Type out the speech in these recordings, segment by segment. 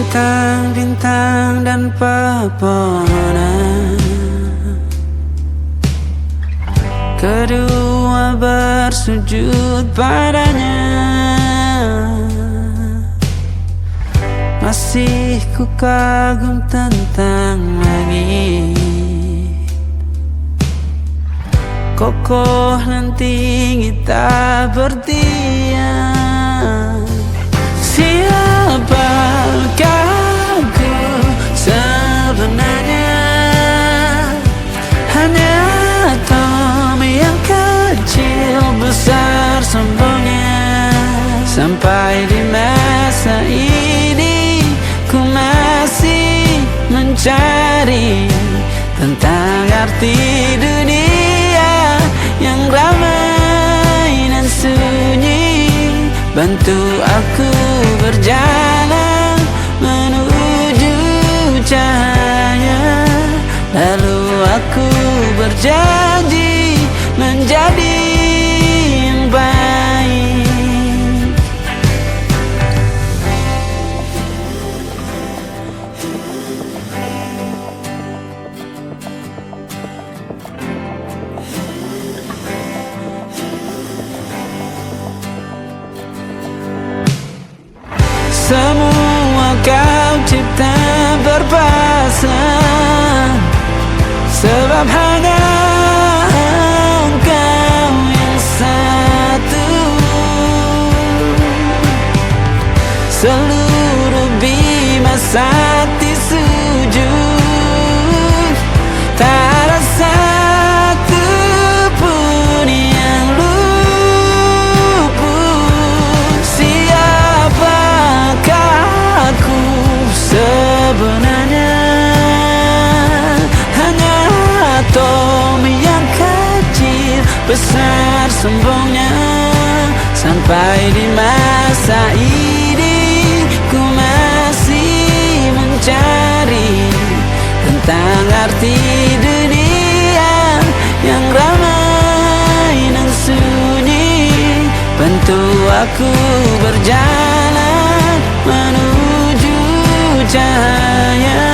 bintang-bintang dan pepohonan, kedua bersujud padanya. Masih ku kagum tentang langit, kokoh dan tinggi tak berdiam. Siapakah aku sebenarnya? Hanya atom yang kecil besar sombongnya. Sampai di masa ini ku masih mencari tentang arti dunia yang ramai dan sunyi. Bantu aku berjalan menuju cahaya, lalu aku berjanji menjadi yang baik. Semua kau cipta berpasang, sebab hanya engkau yang satu. Seluruh bima sakti sujud, tak ada satu pun yang luput. Siapakah aku sebenarnya? Hanya atom yang kecil besar sombongnya. Sampai di masa ini ku masih mencari tentang arti dunia yang ramai dan sunyi. Bantu aku berjalan menuju cahaya,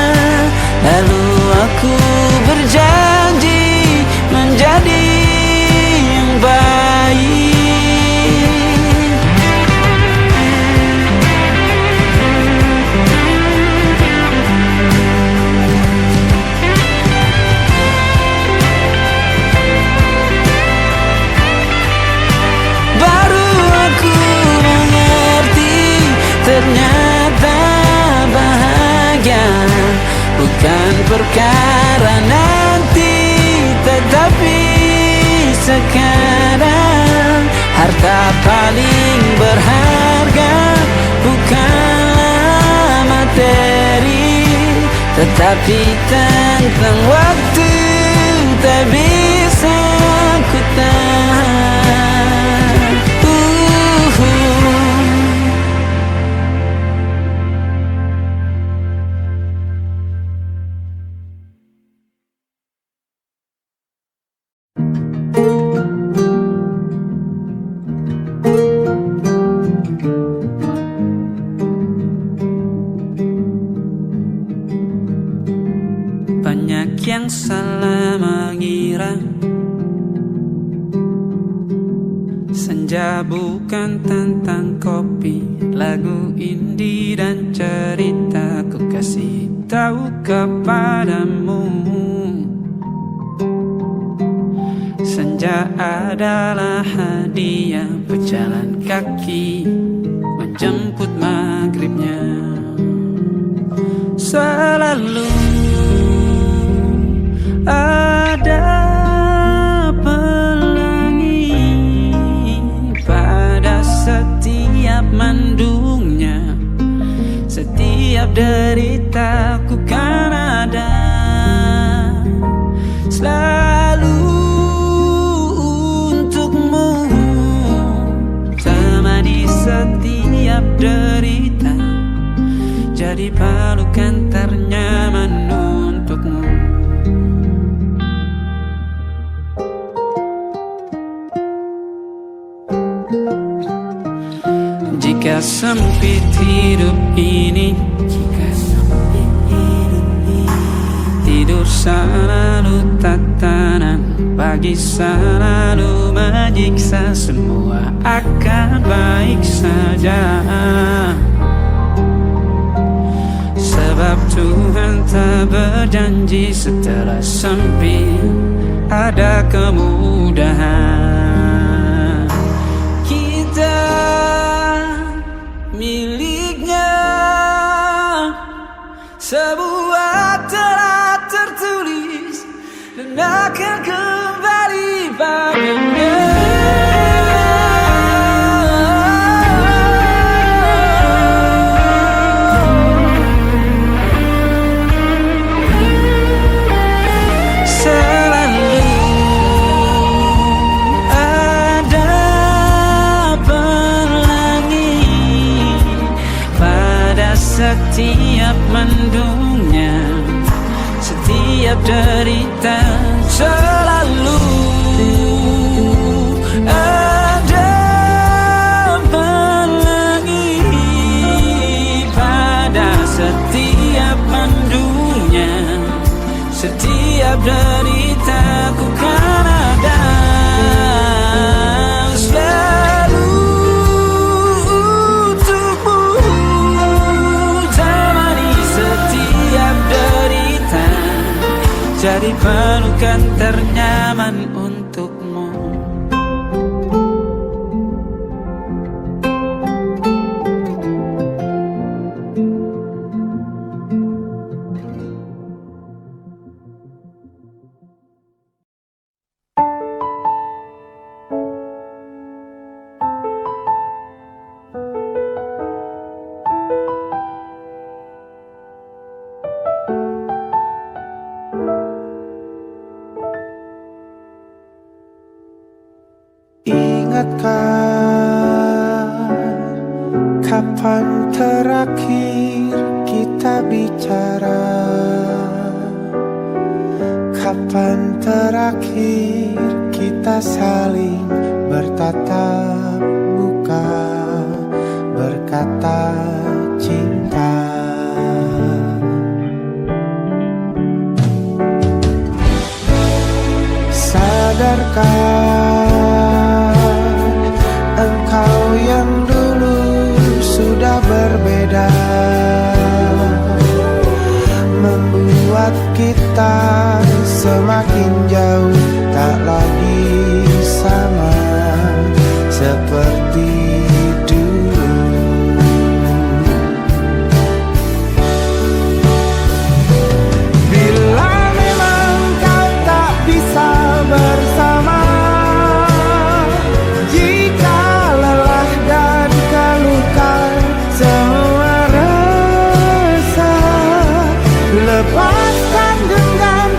lalu aku berjanji menjadi yang baik. Baru aku mengerti, ternyata bahagia bukan perkara nanti, tetapi sekarang. Harta paling berharga bukanlah materi, tetapi tentang waktu tak bisa ku tahan. Banyak yang salah mengira senja bukan tentang kopi, lagu indie dan cerita. Ku kasih tahu kepadamu, senja adalah hadiah berjalan kaki menjemput maghribnya. Selalu ada pelangi pada setiap mendungnya. Setiap deritaku kan ada selalu untukmu, temani setiap derita, jadi pelukan ternyaman untukmu. Jika sempit hidup ini, jika selalu tatanan pagi selalu menyiksa, semua akan baik saja. Sebab Tuhan tak berjanji setelah sempit ada kemudahan. Kita miliknya, sebuah telah tertulis dan akan kembali baginya. Setiap mendungnya, setiap derita, selalu ada pelangi. Pada setiap mendungnya, setiap derita, ku kan ada. Jadi pelukan ternyaman untukmu. Kapan terakhir kita bicara? Kapan terakhir kita saling bertatap muka, berkata cinta? Sadarkah engkau yang dulu sudah berbeda, membuat kita semakin jauh, tak lagi sama seperti dulu. Bila memang kau tak bisa bersama, lepaskan genggam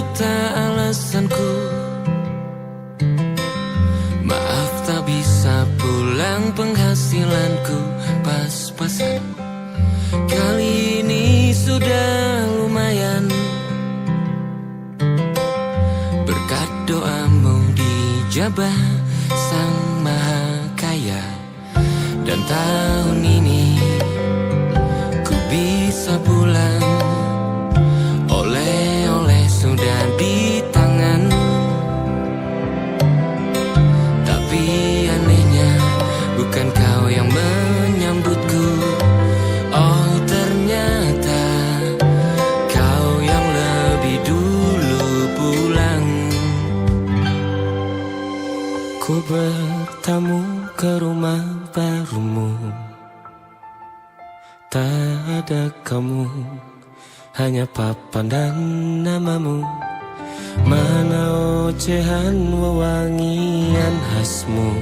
juta alasanku. Maaf tak bisa pulang, penghasilanku pas-pasan. Kali ini sudah lumayan, berkat doamu dijabah Sang Maha Kaya. Dan tahun ini ku bisa pulang, oleh-oleh sudah di tangan. Tapi anehnya bukan kau yang menyambutku. Oh ternyata kau yang lebih dulu pulang. Ku bertamu ke rumah barumu, tak ada kamu, hanya papan dan namamu. Mana ocehan wewangian khasmu.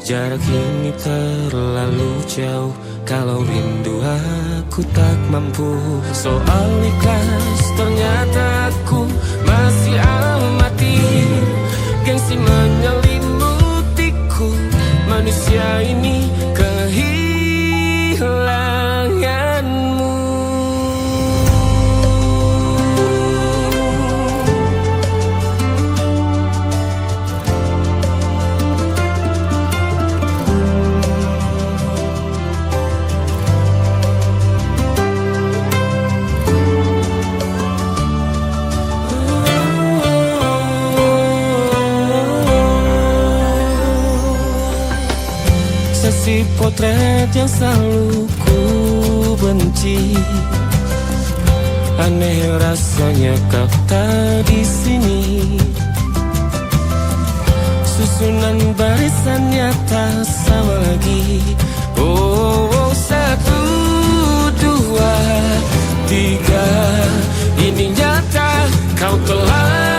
Jarak ini terlalu jauh, kalau rindu aku tak mampu. Soal ikhlas ternyata aku masih amati. Gengsi menyelimutiku, manusia ini kehilanganmu. Si potret yang selalu ku benci, aneh rasanya kau tak di sini. Susunan barisannya tak sama lagi. Oh, 1, 2, 3, ini nyata kau telah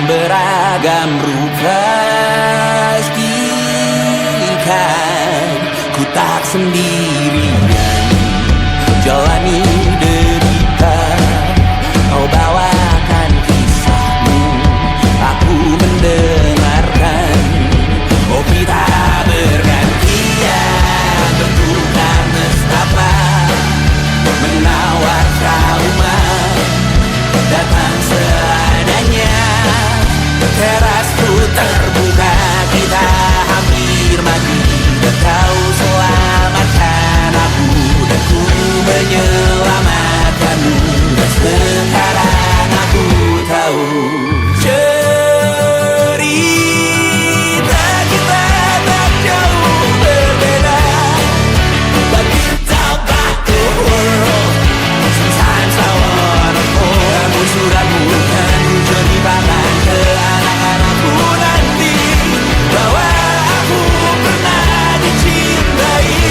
beragam rupa. Pastikan ku tak sendirian jalani derita. Kau bawakan kisahmu, aku mendengarkan. Oh kita bergantian bertukar nestapa, menawar trauma datang seadanya. Terasku terbuka, kita hampir mati, dan kau selamatkan aku, dan ku menyelamatkanmu. Dan sekarang aku tahu cerita kita tak jauh berbeda, but it's about the world. Sometimes I wanna fall. Kamu sudah bukan ku ceritakan ke anak-anakku nanti bahwa aku pernah dicintai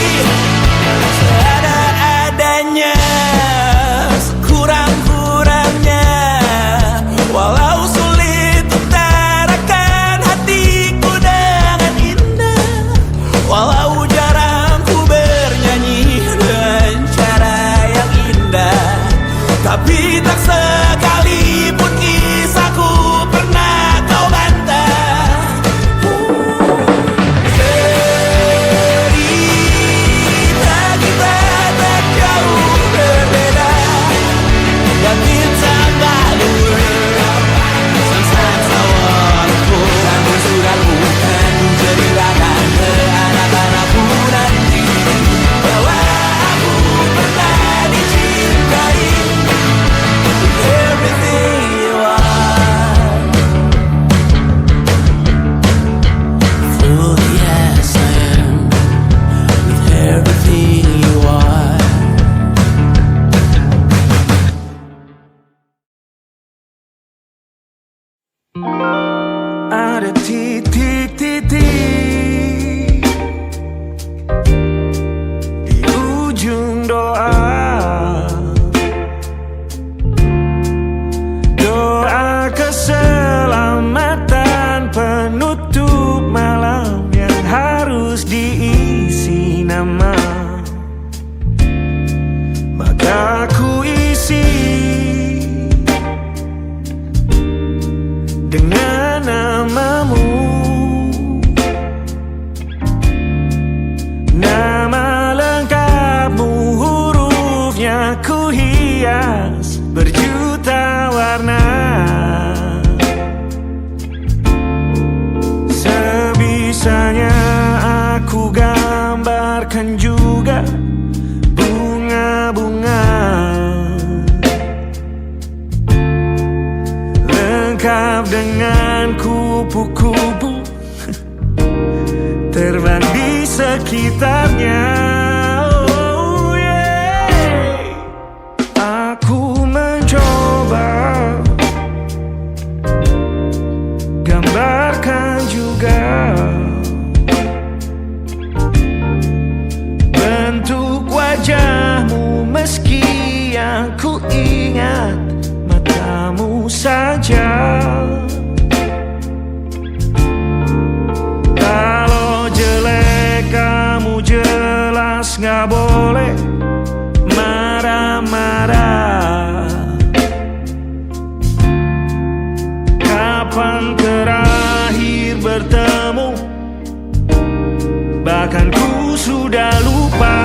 seada-adanya, sekurang-kurangnya. Walau sulit utarakan hatiku dengan indah, walau jarang ku bernyanyi dengan cara yang indah, tapi tak sekalipun kisahku pernah kau bantah. Cerita kita tak jauh berbeda, but it's about the world. Sometimes I wanna fall. Kamu sudah bukan ku ceritakan ke anak-anakku nanti bahwa aku pernah dicintai. Everything you are, fully as I am, with everything you are. Ada titik-titik di ujung doa, doa keselamatan penutup malam yang harus diisi nama. Maka ku isi dengan namamu, nama lengkapmu, hurufnya ku hias berjuta warna. Sebisanya aku gambarkan juga bunga-bunga, lengkap dengan kupu-kupu terbang di sekitarnya. Oh yeah. Aku mencoba gambarkan juga bentuk wajahmu, meski yang ku ingat matamu saja. Kalau jelek kamu jelas gak boleh marah-marah. Kapan terakhir bertemu, bahkan ku sudah lupa.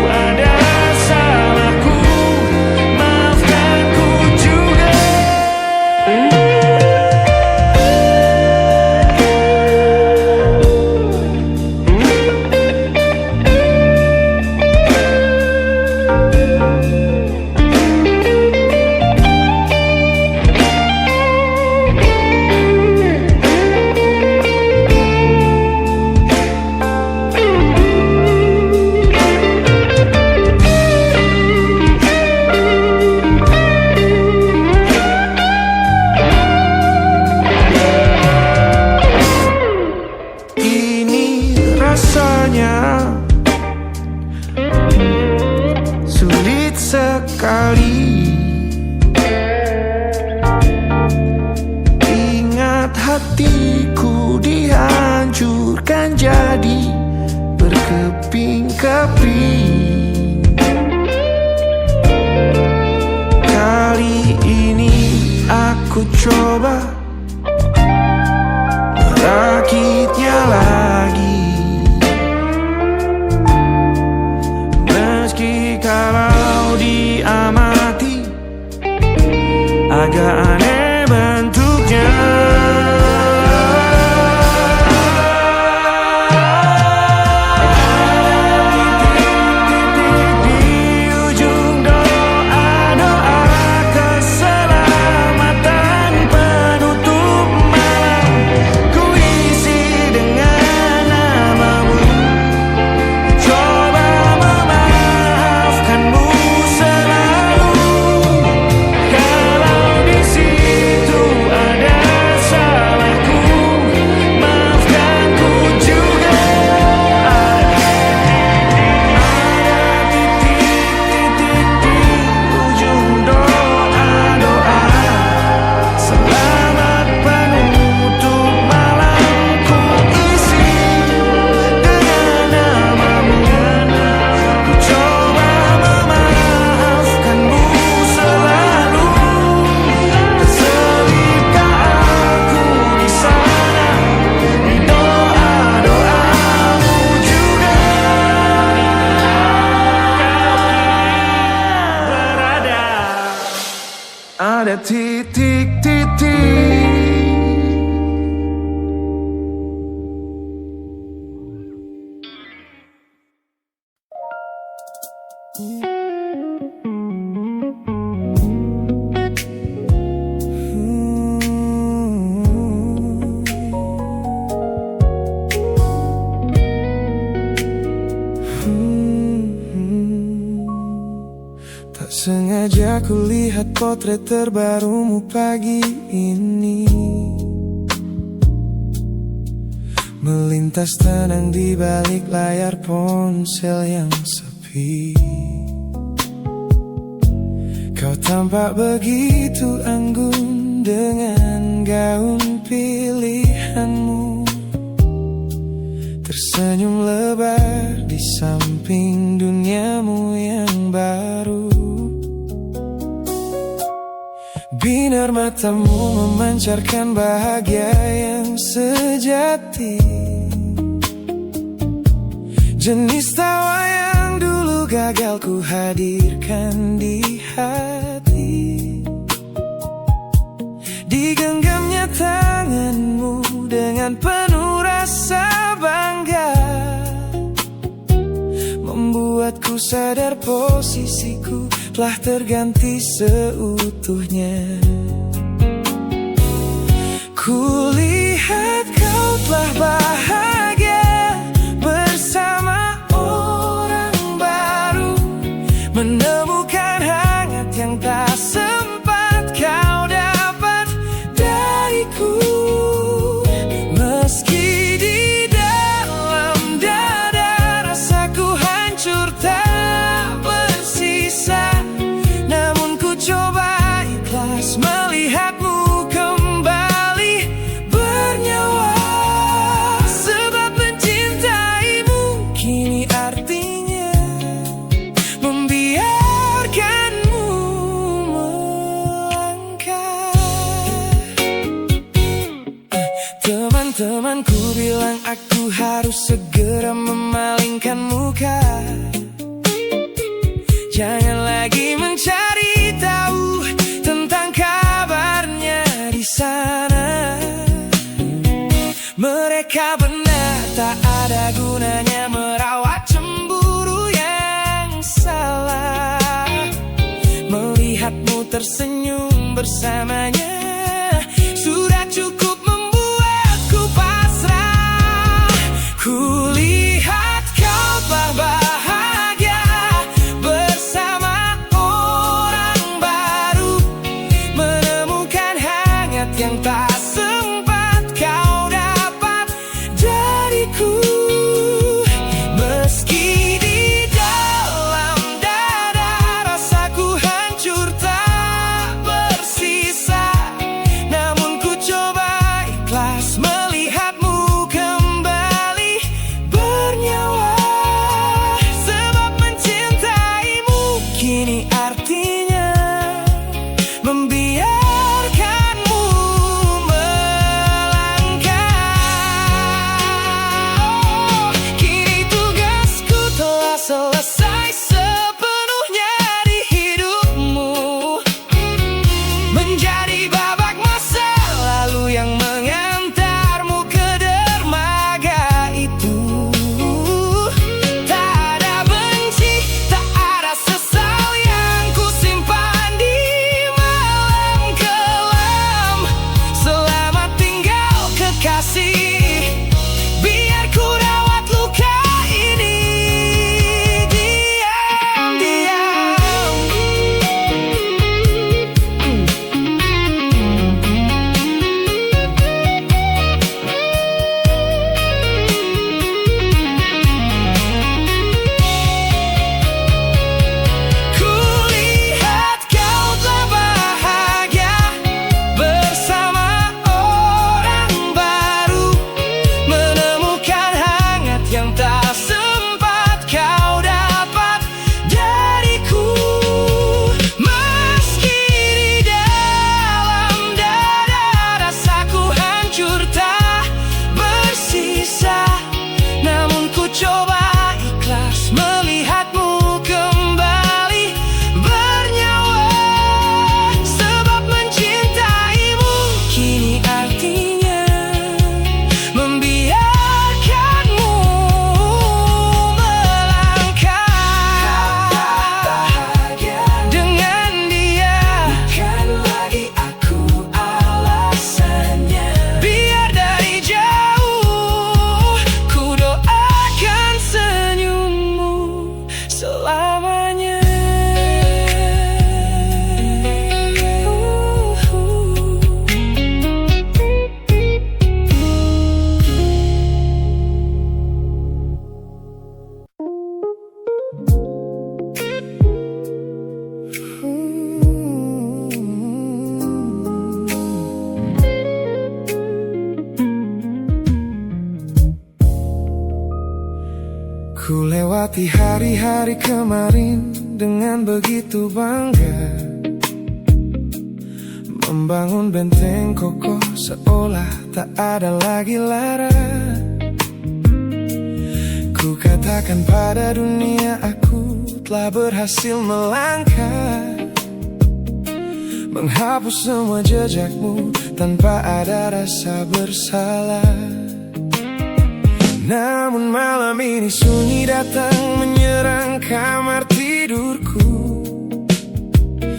Ada hatiku dihancurkan jadi berkeping-keping. Kali ini aku coba merakitnya lagi, meski kalau diamati agak aneh bentuknya. Ada titik-titik. Tak sengaja kulihat potret terbarumu pagi ini, melintas tenang di balik layar ponsel yang sepi. Kau tampak begitu anggun dengan gaun pilihanmu, tersenyum lebar di samping duniamu yang baru. Binar matamu memancarkan bahagia yang sejati, jenis tawa yang dulu gagal ku hadirkan di hati. Digenggamnya tanganmu dengan penuh rasa bangga, membuatku sadar posisiku telah terganti seutuhnya. Kulihat kau telah bahagia bersama orang baru, menemukan hangat yang tak sempat kau dapat dariku. Meski di dalam dada rasaku hancur tak bersisa, namun ku coba ikhlas melihatmu kembali bernyawa. Sebab mencintaimu kini artinya membiarkanmu melangkah. Teman-temanku bilang aku harus segera memalingkan muka, jangan lagi mencari tahu tentang kabarnya di sana. Mereka benar, tak ada gunanya merawat cemburu yang salah. Melihatmu tersenyum bersamanya sudah cukup membuatku pasrah. Kulihat kau telah bahagia bersama orang baru, menemukan hangat yang tak sempat kau dapat dariku. Meski di dalam dada rasaku hancur tak bersisa, namun ku coba melihatmu kembali bernyawa. Sebab mencintaimu kini artinya membiarkanmu melangkah. Kini tugasku telah selesai sepenuhnya di hidupmu, menjadi babak masa lalu yang mengantarmu ke dermaga itu. Tak ada benci, tak ada sesal yang ku simpan di malam kelam. Selamat tinggal kekasih, biar ku rawat luka ini diam-diam. Kulihat kau telah bahagia bersama orang baru, menemukan hangat yang tak sempat kau dapat dariku. Meski di dalam dada rasaku hancur tak bersisa, namun ku coba ikhlas melihatmu kembali bernyawa. Sebab mencintaimu kini artinya membiarkanmu melangkah dengan dia. Bukan lagi aku alasannya, biar dari jauh ku doakan senyummu selamanya. Ku lewati hari-hari kemarin dengan begitu bangga, membangun benteng kokoh seolah tak ada lagi lara. Ku katakan pada dunia aku telah berhasil melangkah, menghapus semua jejakmu tanpa ada rasa bersalah. Namun malam ini sunyi datang menyerang kamar tidurku,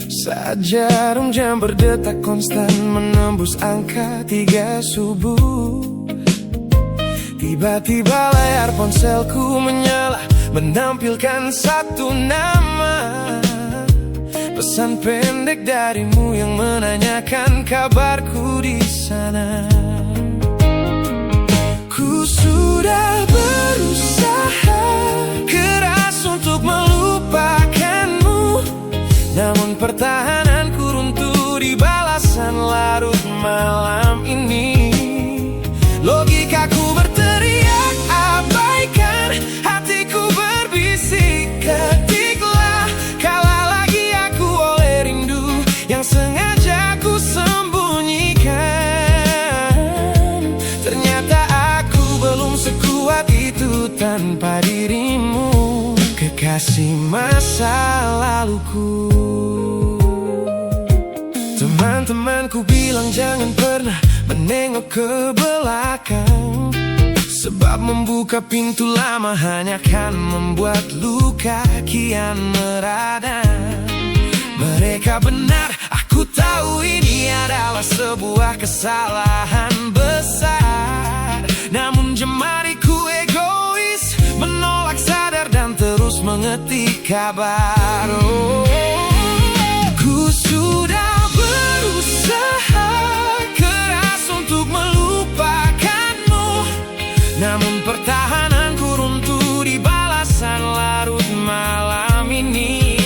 saat jarum jam berdetak konstan menembus angka 3 subuh. Tiba-tiba layar ponselku menyala, menampilkan satu nama, pesan pendek darimu yang menanyakan kabarku di sana. Ku sudah berusaha keras untuk melupakanmu, namun pertahananku runtuh di balasan larut malam ini. Logikaku berteriak abaikan, hatiku berbisik ketiklah. Kalah lagi aku oleh rindu yang sengaja ku sembunyikan. Ternyata aku belum sekuat itu tanpa dirimu, kekasih masa laluku. Teman-temanku bilang jangan pernah menengok ke belakang, sebab membuka pintu lama hanya akan membuat luka kian meradang. Mereka benar, aku tahu ini adalah sebuah kesalahan besar. Namun jemariku egois, menolak sadar dan terus mengetik kabar. Ku sudah berusaha keras untuk melupakanmu, namun pertahananku runtuh di balasan larut malam ini.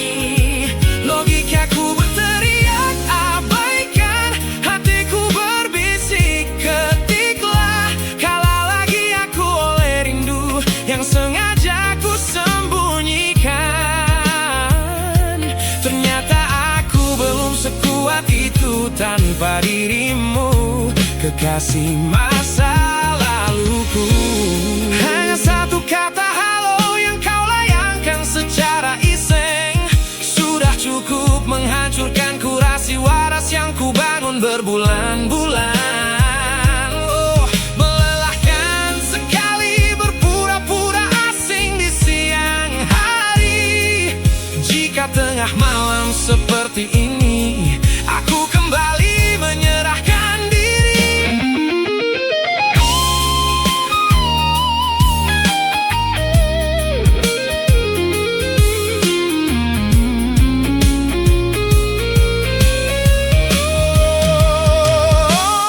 Logikaku berteriak abaikan, hatiku berbisik ketiklah. tanpa dirimu, kekasih masa laluku. Hanya satu kata halo yang kau layangkan secara iseng sudah cukup menghancurkan kurasi waras yang ku bangun berbulan-bulan. Oh, melelahkan sekali berpura-pura asing di siang hari. Jika tengah malam seperti ini aku kembali menyerahkan diri.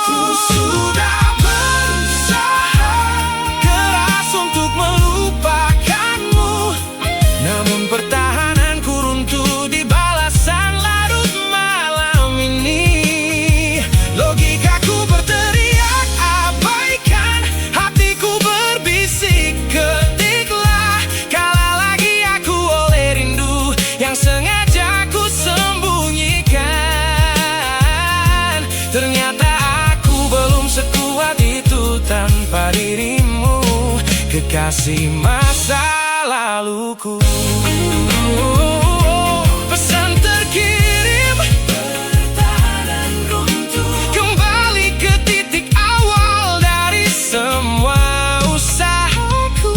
Ku sudah berusaha keras untuk melupakanmu, namun pertahananku runtuh di balasan larut malam ini. Logikaku berteriak abaikan, hatiku berbisik ketiklah. Kalah lagi aku oleh rindu yang sengaja ku sembunyikan. Ternyata aku belum sekuat itu tanpa dirimu, kekasih masa laluku. Pesan terkirim, pertahanan runtuh, kembali ke titik awal dari semua usahaku.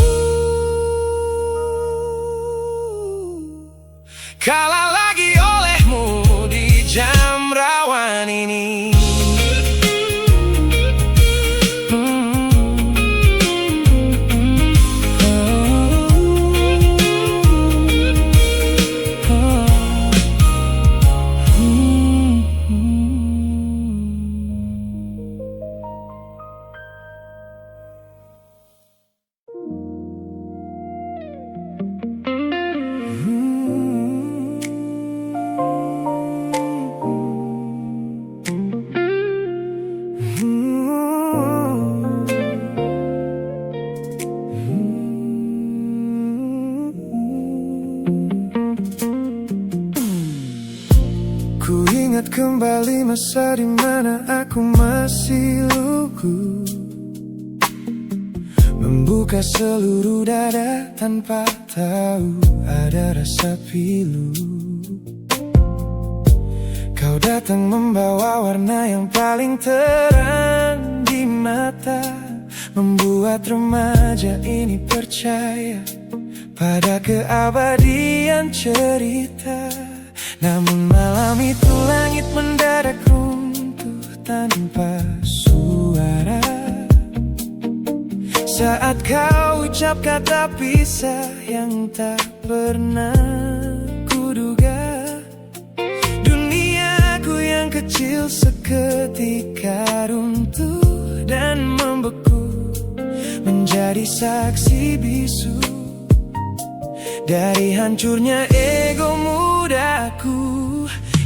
Kalah lagi olehmu di jam rawan ini. Ku ingat kembali masa dimana aku masih lugu, membuka seluruh dada tanpa tahu ada rasa pilu. Kau datang membawa warna yang paling terang di mata, membuat remaja ini percaya pada keabadian cerita. Namun malam itu langit mendadak runtuh tanpa suara saat kau ucap kata pisah yang tak pernah kuduga. Duniaku yang kecil seketika runtuh dan membeku, menjadi saksi bisu dari hancurnya ego mudaku.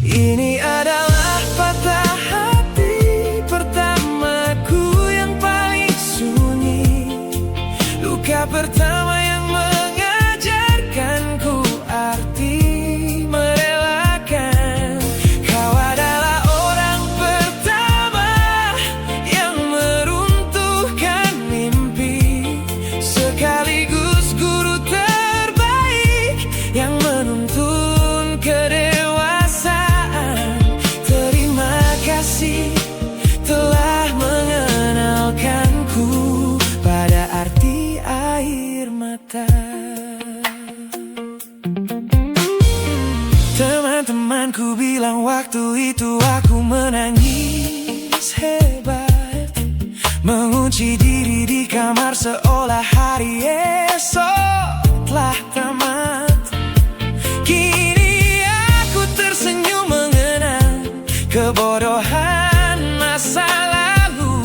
Ini adalah patah hati pertamaku yang paling sunyi, luka pertama yang mengajarkanku arti merelakan. Kau adalah orang pertama yang meruntuhkan mimpi, sekaligus guru terbaik yang menuntun kedewasaan. Terima kasih telah mengenalkanku pada arti air mata. Teman-temanku bilang waktu itu aku menangis hebat, mengunci diri di kamar seolah hari esok telah tamat. Kini aku tersenyum mengenang kebodohan masa lalu,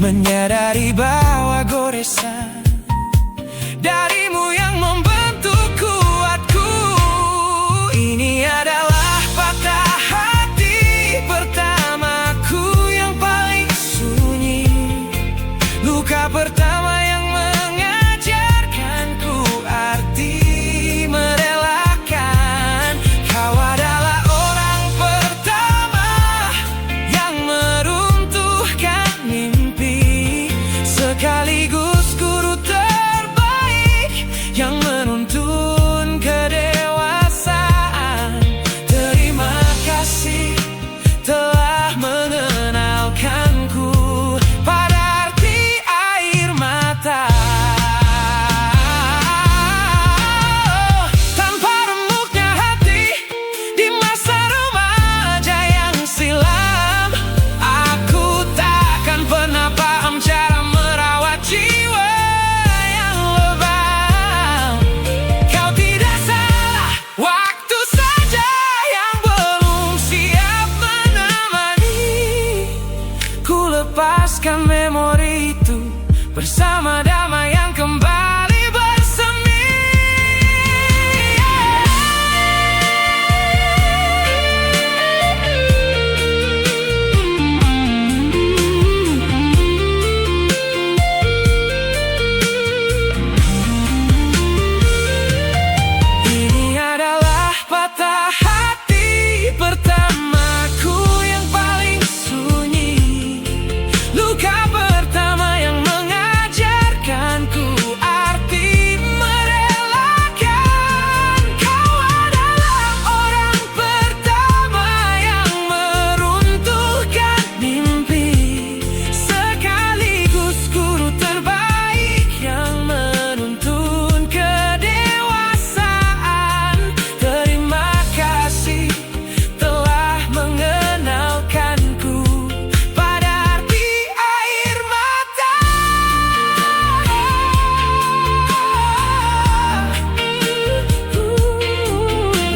menyadari bahwa goresan darimu yang membentuk kuatku. Ini adalah patah hati pertamaku yang paling sunyi, luka pertama yang mengajarkanku arti merelakan. Kau adalah orang pertama bersama damai yang kembali bersemi. Ini adalah patah hati pertamaku yang paling sunyi, luka pertama yang mengajarkanku arti merelakan. Kau adalah orang pertama yang meruntuhkan mimpi, sekaligus guru terbaik yang menuntun kedewasaan. Terima kasih telah mengenalkanku pada arti air mata.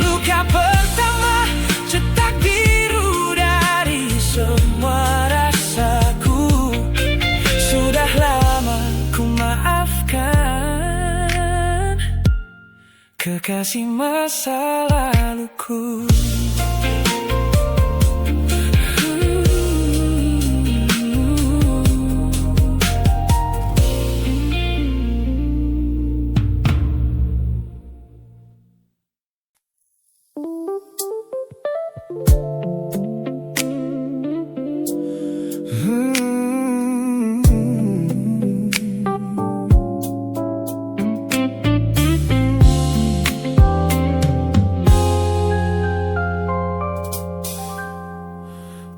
Luka pertama, cetak biru dari semua rasaku. Sudah lama ku maafkan kekasih masa laluku.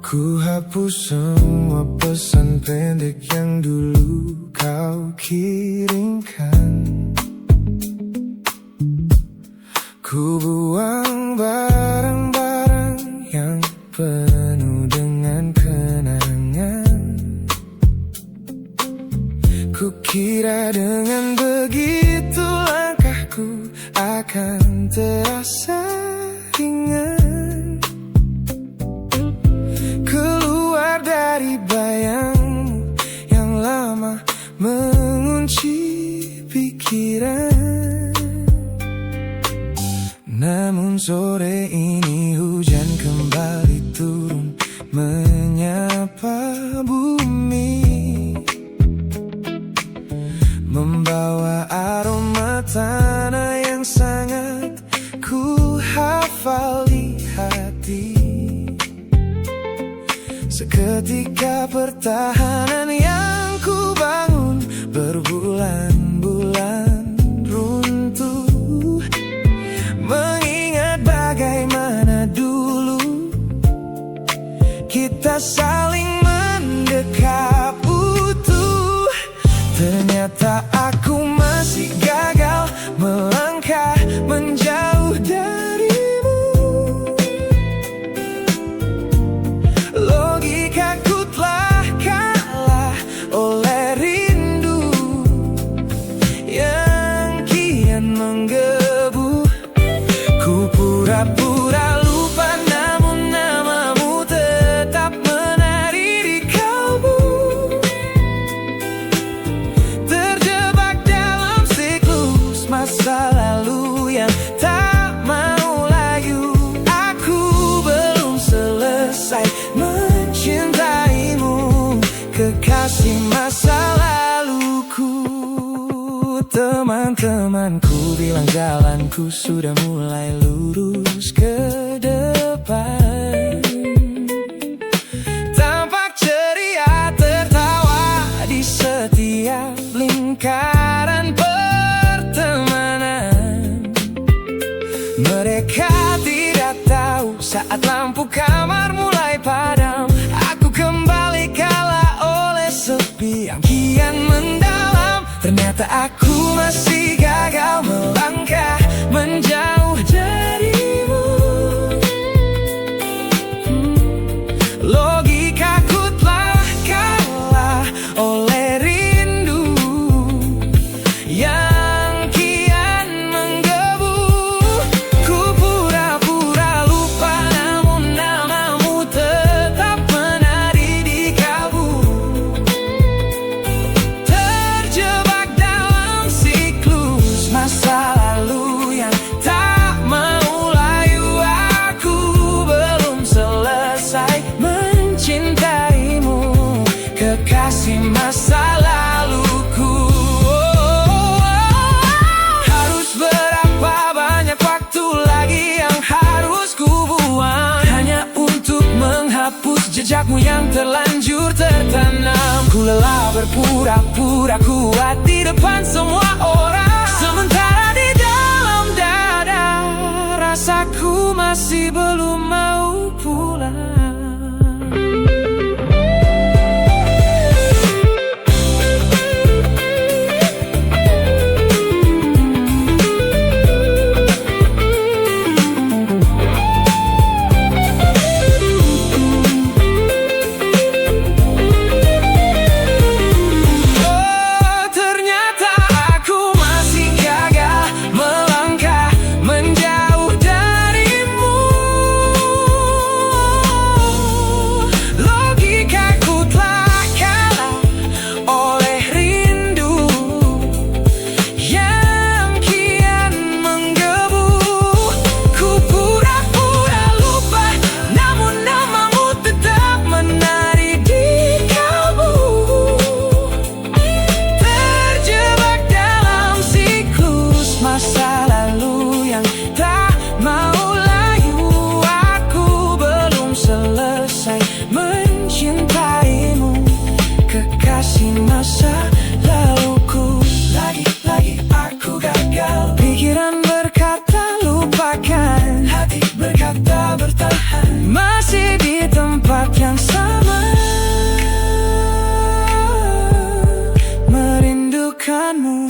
Ku hapus semua pesan pendek yang dulu kau kirimkan. Ku buang barang-barang yang penuh dengan kenangan. Ku kira dengan begitu langkahku akan terasa ringan. Keluar dari bayangmu yang lama mengunci pikiran. Namun sore ini hujan kembali turun menyapa bumi, membawa aroma tanah yang sangat ku hafal di hati. Seketika pertahanan yang ku bangun berbulan-bulan runtuh, mengingat bagaimana dulu kita saling mendekap utuh. Ternyata aku masih gagal melangkah menjauh darimu. Logikaku telah kalah oleh rindu yang kian menggebu. Ku pura-pura lupa, namun namamu tetap menari di kalbu. Terjebak dalam siklus masa lalu yang tak mau layu. Aku belum selesai mencintaimu, kekasih masa laluku. Teman-temanku bilang jalanku sudah mulai lurus ke depan. Tampak ceria tertawa di setiap lingkaran pertemanan. Mereka tidak tahu saat lampu kamar mulai padam, aku kembali kalah oleh sepi yang kian mendalam. Ternyata aku masih gagal melangkah menjauh darimu. Logikaku telah kalah oleh rindu yang kian menggebu. Ku pura-pura lupa, namun namamu tetap menari di kalbu. jejakmu yang terlanjur tertanam. Ku lelah berpura-pura kuat di depan semua orang, sementara di dalam dada rasaku masih belum mau pulang. Masa laluku, lagi-lagi aku gagal. Pikiran berkata lupakan, hati berkata bertahan, masih di tempat yang sama, merindukanmu.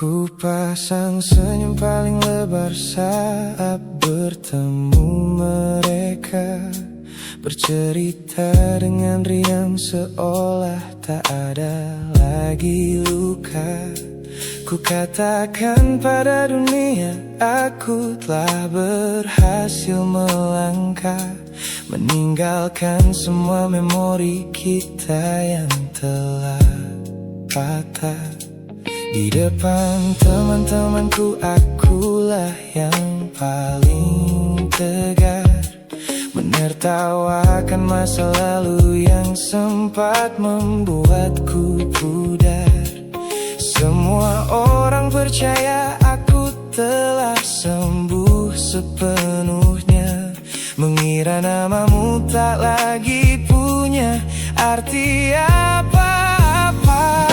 Ku pasang senyum paling lebar saat bertemu mereka, bercerita dengan riang seolah tak ada lagi luka. Ku katakan pada dunia aku telah berhasil melangkah, meninggalkan semua memori kita yang telah patah. Di depan teman-temanku akulah yang paling tegar, menertawakan masa lalu yang sempat membuatku pudar. Semua orang percaya aku telah sembuh sepenuhnya, mengira namamu tak lagi punya arti apa-apa.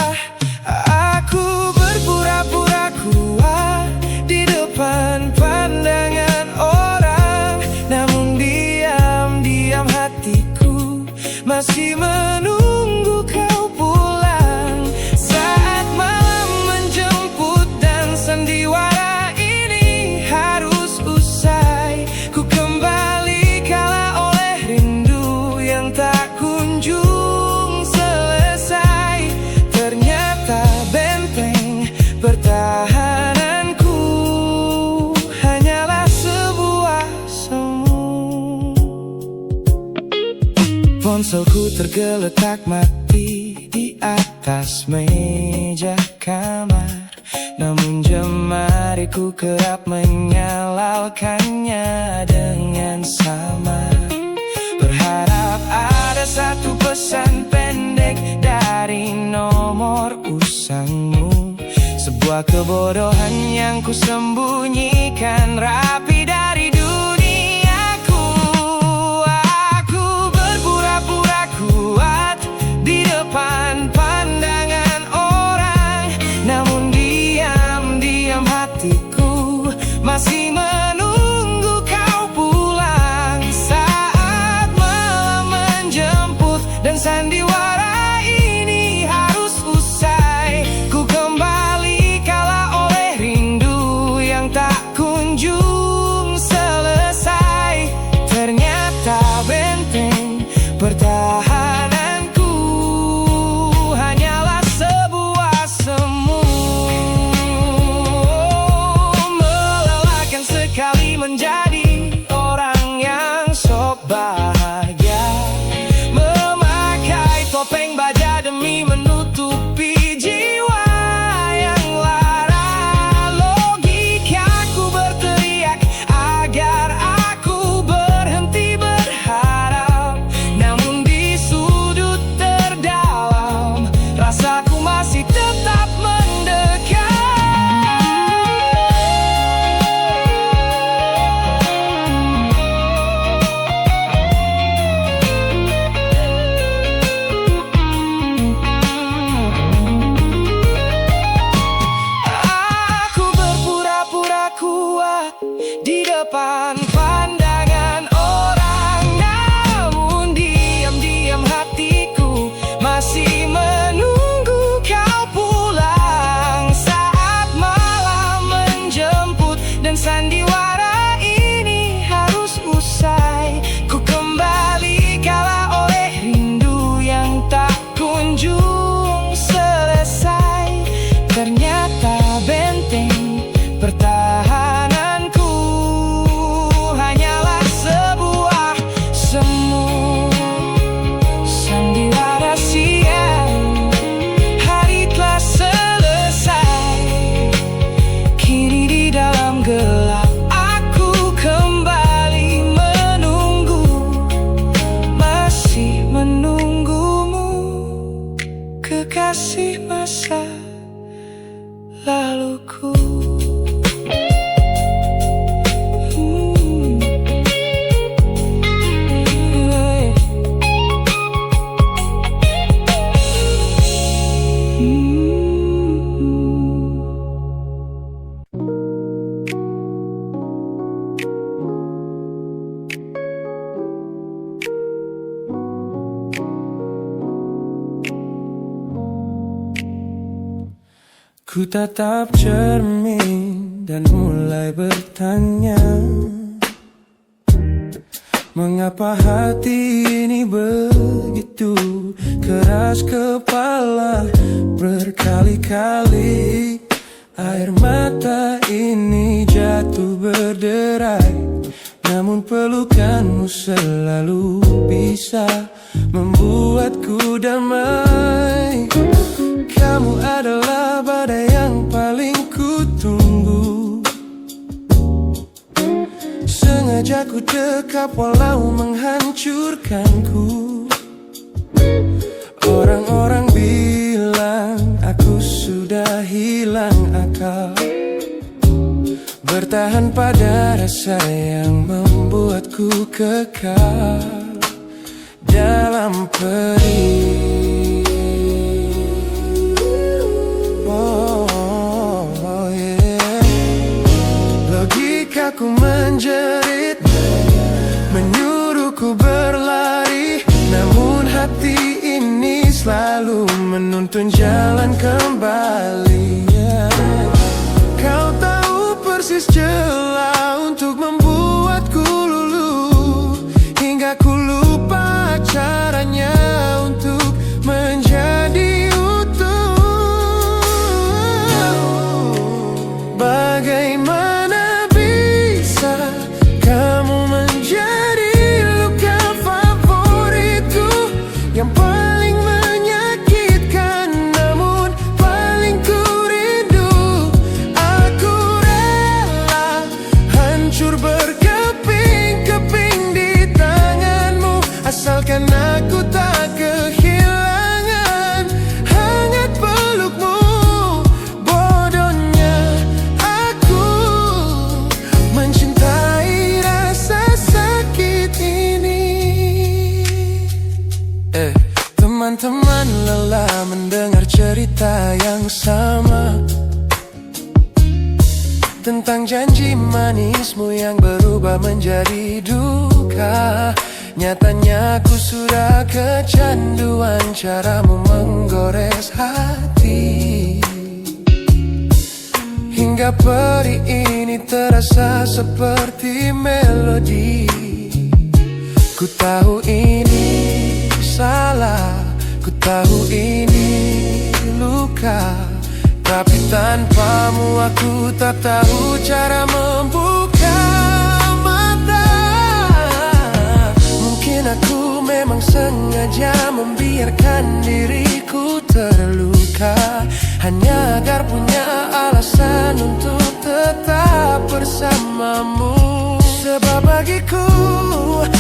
Aku berpura-pura kuat di depan pandangan orang, namun diam-diam hatiku masih menunggu kau pulang. Saat malam menjemput dan sandiwara ini harus usai, ku kembali kalah oleh rindu yang tak kunjung selesai. Ternyata benteng pertahananku hanyalah sebuah semu. Ponselku tergeletak mati di atas meja kamar, namun jemariku kerap menyalakannya dengan samar. Berharap ada satu pesan pendek dari nomor usangmu, sebuah kebodohan yang ku sembunyikan rapi dari duniaku. Aku berpura-pura kuat di depan pandangan orang, namun diam-diam hatiku masih menunggu kau pulang. Saat malam menjemput dan sandiwara ini harus usai, ku kembali kalah oleh rindu yang tak kunjung selesai. Ternyata benteng pertahananku hanyalah sebuah semu, melelahkan sekali. kasih masa laluku. Ku tatap cermin dan mulai bertanya, mengapa hati ini begitu keras kepala. Berkali-kali air mata ini jatuh berderai, namun pelukanmu selalu bisa membuatku damai. Kamu adalah badai yang paling ku tunggu. Sengaja ku dekap walau menghancurkanku. Orang-orang bilang aku sudah hilang akal, bertahan pada rasa yang membuatku kekal dalam perih. Logikaku menjerit, menyuruhku berlari, namun hati ini selalu menuntun jalan kembali. Kau tahu persis celah untuk membuatku luluh, hingga ku lupa caranya untuk menjadi utuh. Bagaimana bisa kamu menjadi luka favoritku, yang paling menyakitkan namun paling ku rindu. Aku rela hancur berkeping-keping di tanganmu, asalkan aku tak kehilangan hangat pelukmu. Bodohnya aku mencintai rasa sakit ini. Teman-teman lelah mendengar cerita yang sama tentang janji manismu yang berubah menjadi duka. Nyatanya aku sudah kecanduan caramu menggores hati, hingga perih ini terasa seperti melodi. Ku tahu ini salah, ku tahu ini luka, tapi tanpamu aku tak tahu cara membuka mata. Mungkin aku memang sengaja membiarkan diriku terluka, hanya agar punya alasan untuk tetap bersamamu. Sebab bagiku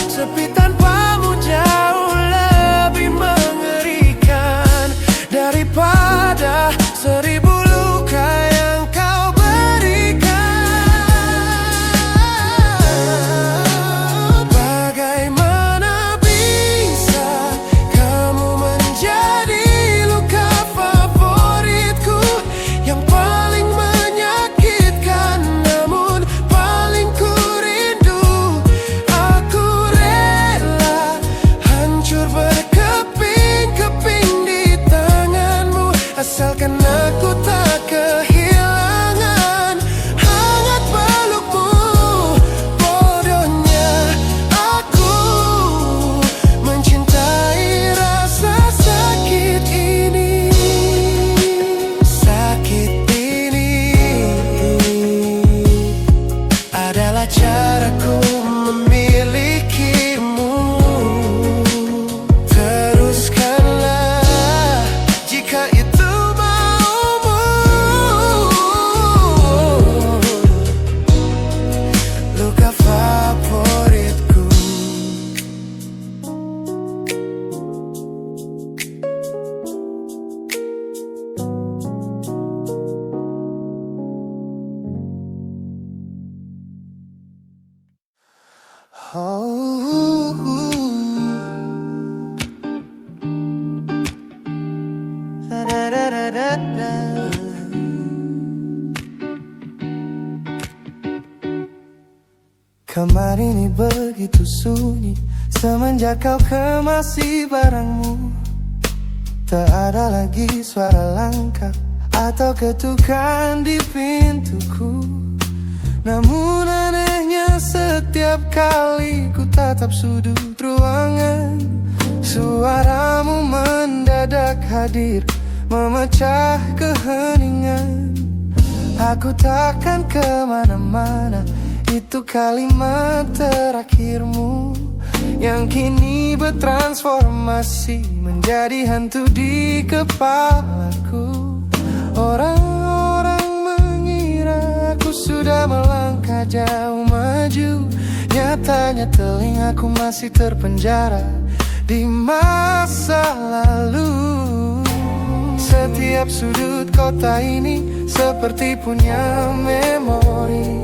sepi tanpamu jauh lebih mengerikan daripada 1000 luka yang kau berikan. Bagaimana bisa kamu menjadi luka favoritku, yang paling menyakitkan namun paling ku rindu. Aku rela Kamar ini begitu sunyi semenjak kau kemasi barangmu. Tak ada lagi suara langkah atau ketukan di pintuku. Namun anehnya setiap kali ku tatap sudut ruangan, suaramu mendadak hadir memecah keheningan. Aku takkan kemana-mana, itu kalimat terakhirmu yang kini bertransformasi menjadi hantu di kepalaku. Orang-orang mengira aku sudah melangkah jauh maju, nyatanya telingaku masih terpenjara di masa lalu. Setiap sudut kota ini seperti punya memori,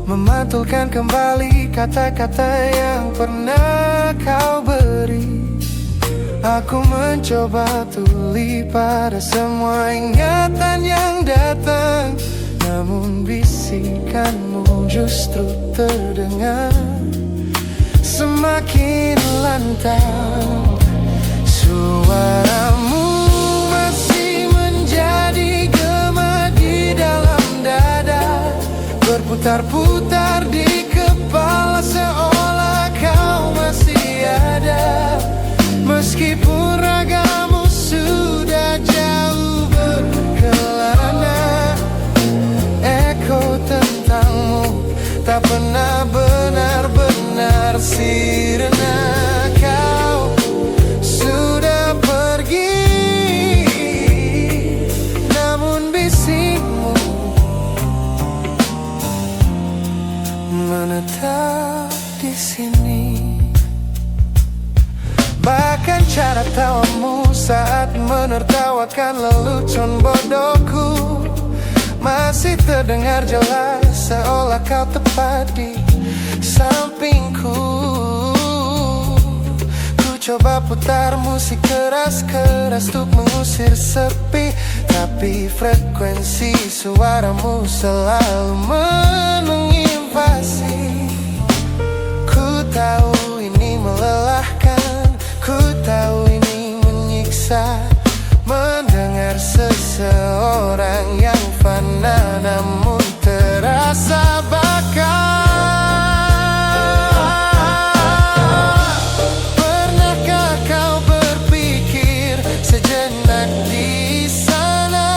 memantulkan kembali kata-kata yang pernah kau beri. Aku mencoba tuli pada semua ingatan yang datang, namun bisikanmu justru terdengar semakin lantang. Suaramu masih menjadi gema di dalam dada, berputar-putar di kepala seolah kau masih ada. Meskipun ragamu sudah jauh berkelana, eko tentangmu tak pernah benar-benar sirna. Kau sudah pergi, namun bisikmu menetap di sini. Bahkan cara tawamu saat menertawakan lelucon bodohku masih terdengar jelas, seolah kau tepat di sampingku. Ku coba putar musik keras-keras untuk mengusir sepi, tapi frekuensi suaramu selalu menginvasi. Ku tahu ini melelahkan, ku tahu ini menyiksa, mendengar seseorang yang fana namun terasa bakal. Pernahkah kau berpikir sejenak di sana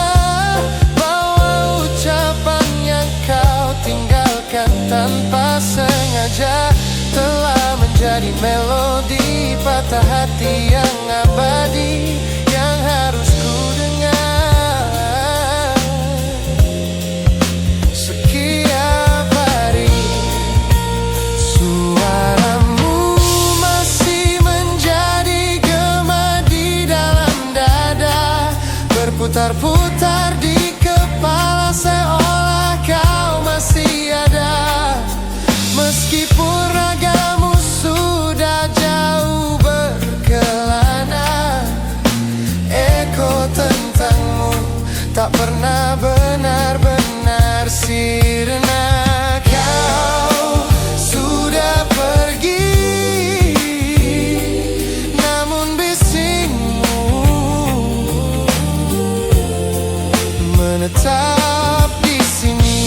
bahwa ucapan yang kau tinggalkan tanpa sengaja telah menjadi melodi patah hati yang abadi yang harus ku dengar setiap hari. Suaramu masih menjadi gema di dalam dada, berputar-putar di kepala seolah kau masih ada. Meskipun ragamu sudah jauh berkelana, eko tentangmu tak pernah benar-benar sirna. Kau sudah pergi, namun bisikmu menetap di sini.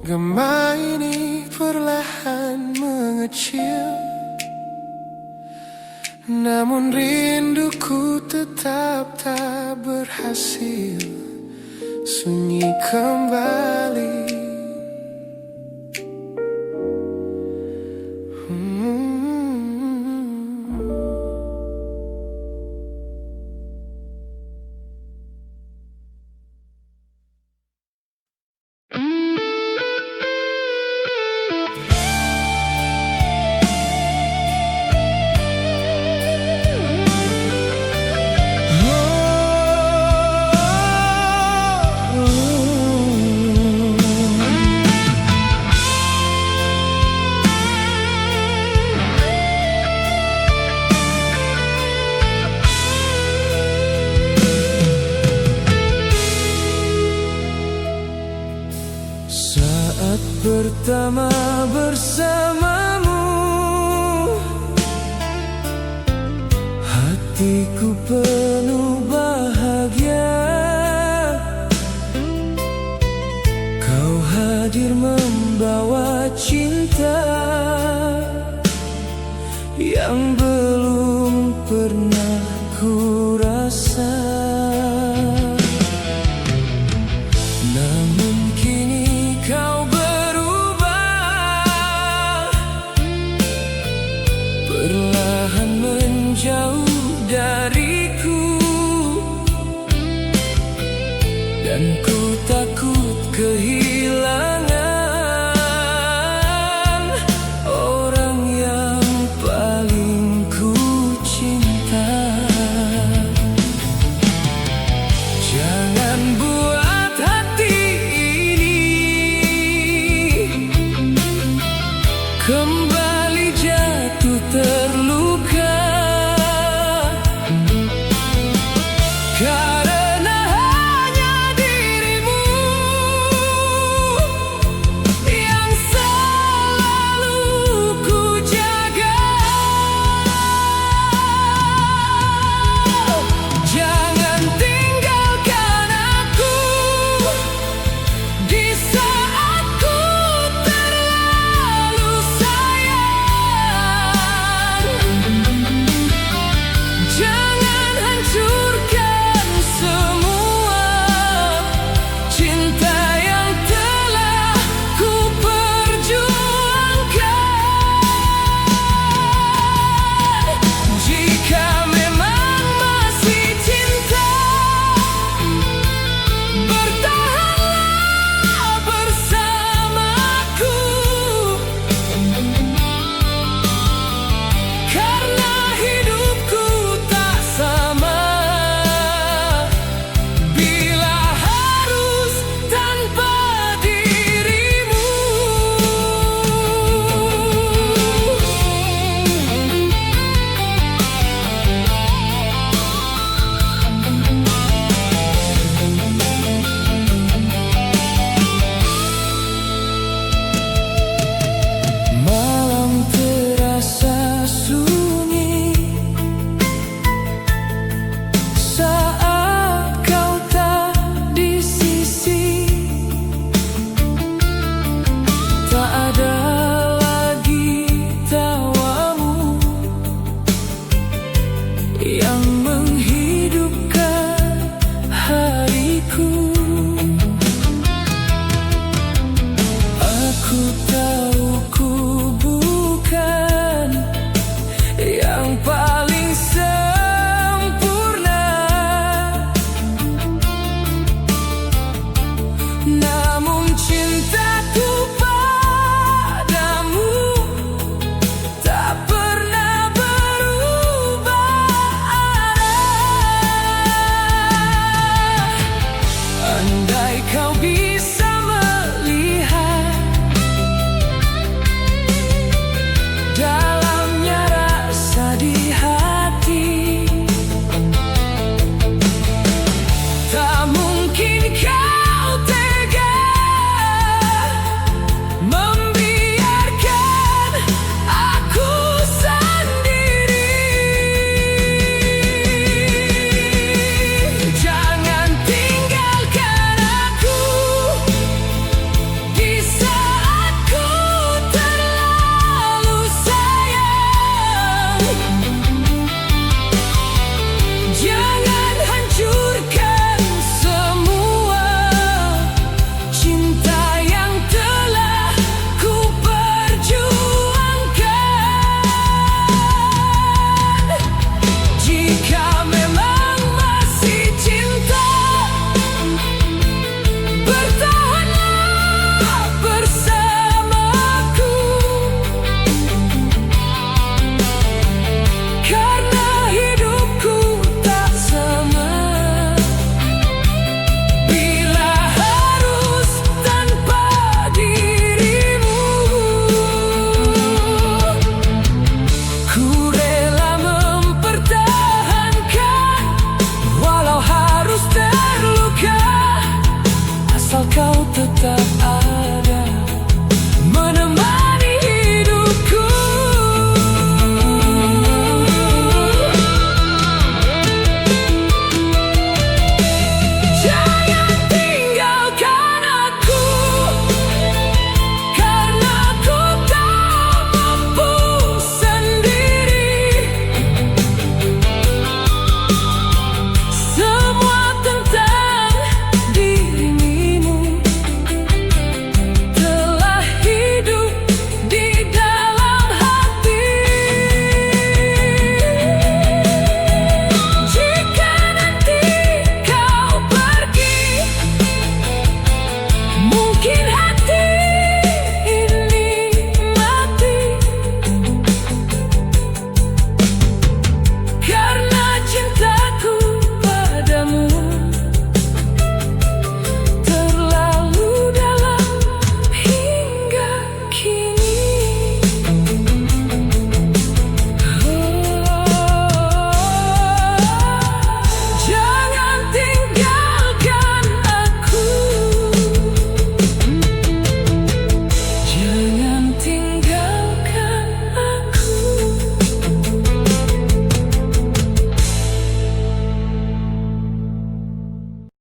Gema ini perlahan mengecil, namun rinduku tetap tak berhasil sunyi kembali. pertama bersamamu, hatiku penuh bahagia. Kau hadir membawa cinta yang belum pernah ku rasa. Namun kini kau berubah, perlahan menjauh dariku, dan